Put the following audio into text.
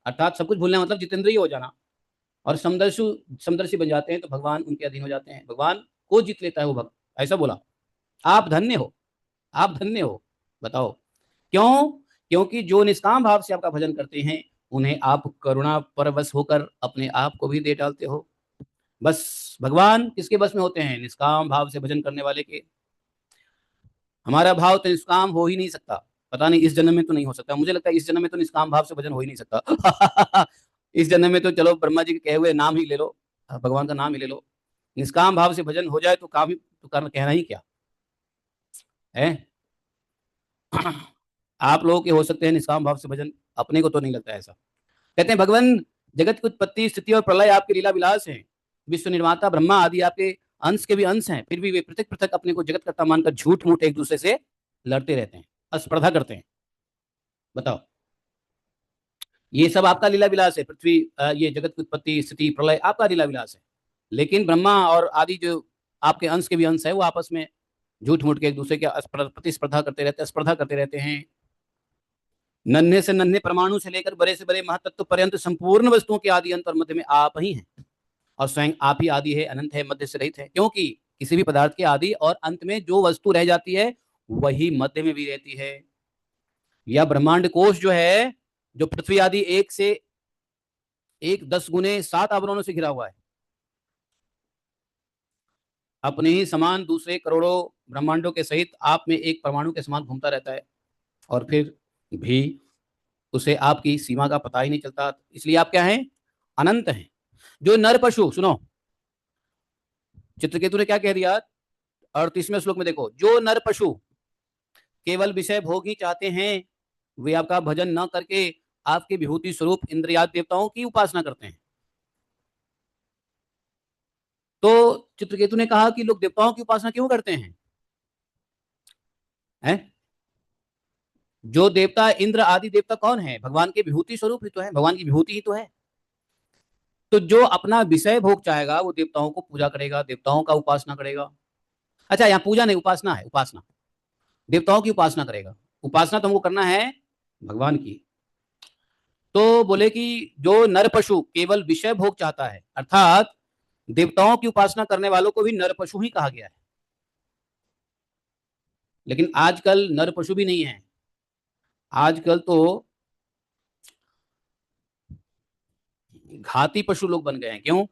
अर्थात सब कुछ भूलना मतलब जितेंद्रिय हो जाना। और समदर्शी बन जाते हैं तो भगवान उनके अधीन हो जाते हैं, भगवान को जीत लेता है वो भक्त। ऐसा बोला। आप धन्य हो, आप धन्य हो। बताओ क्यों? क्योंकि जो निष्काम भाव से आपका भजन करते हैं उन्हें आप करुणा परवश होकर अपने आप को भी दे डालते हो। बस भगवान किसके बस में होते हैं? निष्काम भाव से भजन करने वाले के। हमारा भाव तो निष्काम हो ही नहीं सकता। पता नहीं इस जन्म में तो नहीं हो सकता, मुझे लगता है इस जन्म में तो निष्काम भाव से भजन हो ही नहीं सकता। इस जन्म में तो चलो ब्रह्मा जी के कहे हुए नाम ही ले लो, भगवान का नाम ही ले लो। निष्काम भाव से भजन हो जाए तो काम ही तो करना, कहना ही क्या है। आप लोगों के हो सकते हैं निष्काम भाव से भजन, अपने को तो नहीं लगता ऐसा। कहते हैं भगवान जगत की उत्पत्ति स्थिति और प्रलय आपके लीला विलास हैं। विश्व निर्माता ब्रह्मा आदि आपके अंश के भी अंश हैं, फिर भी वे पृथक पृथक अपने को जगत कर्ता मानकर झूठ मूठ एक दूसरे से लड़ते रहते हैं, स्पर्धा करते हैं। बताओ, ये सब आपका लीला विलास है। पृथ्वी ये जगत की उत्पत्ति स्थिति प्रलय आपका लीला विलास है। लेकिन ब्रह्मा और आदि जो आपके अंश के भी अंश है वो आपस में झूठ मूठ के एक दूसरे के प्रतिस्पर्धा करते रहते हैं, स्पर्धा करते रहते हैं। नन्हे से नन्हे परमाणु से लेकर बड़े से बड़े महातत्व पर्यंत संपूर्ण वस्तुओं के आदि अंत और मध्य में आप ही हैं। और स्वयं आप ही आदि है, अनंत है, मध्य से रहित है। क्योंकि किसी भी पदार्थ के आदि और अंत में जो वस्तु रह जाती है वही मध्य में भी रहती है। या ब्रह्मांड कोश जो है, जो पृथ्वी आदि एक से एक 10 गुने 7 आवरणों से घिरा हुआ है, अपने ही समान दूसरे करोड़ों ब्रह्मांडों के सहित आप में एक परमाणु के समान घूमता रहता है। और फिर भी उसे आपकी सीमा का पता ही नहीं चलता। इसलिए आप क्या हैं? अनंत हैं। जो नर पशु, सुनो, चित्रकेतु ने क्या कह दिया 38वें श्लोक में, देखो, जो नर पशु केवल विषय भोग ही चाहते हैं वे आपका भजन न करके आपके विभूति स्वरूप इंद्रियाद देवताओं की उपासना करते हैं। तो चित्रकेतु ने कहा कि लोग देवताओं की उपासना क्यों करते हैं? है? जो देवता इंद्र आदि देवता कौन है? भगवान के विभूति स्वरूप ही तो है, भगवान की विभूति ही तो है। तो जो अपना विषय भोग चाहेगा वो देवताओं को पूजा करेगा, देवताओं का उपासना करेगा। अच्छा, यहाँ पूजा नहीं, उपासना है, उपासना। देवताओं की उपासना करेगा। उपासना तो हमको करना है भगवान की। तो बोले कि जो नर पशु केवल विषय भोग चाहता है, अर्थात देवताओं की उपासना करने वालों को भी नर पशु ही कहा गया है। लेकिन आजकल नर पशु भी नहीं है, आजकल तो घाती पशु लोग बन गए हैं। क्यों?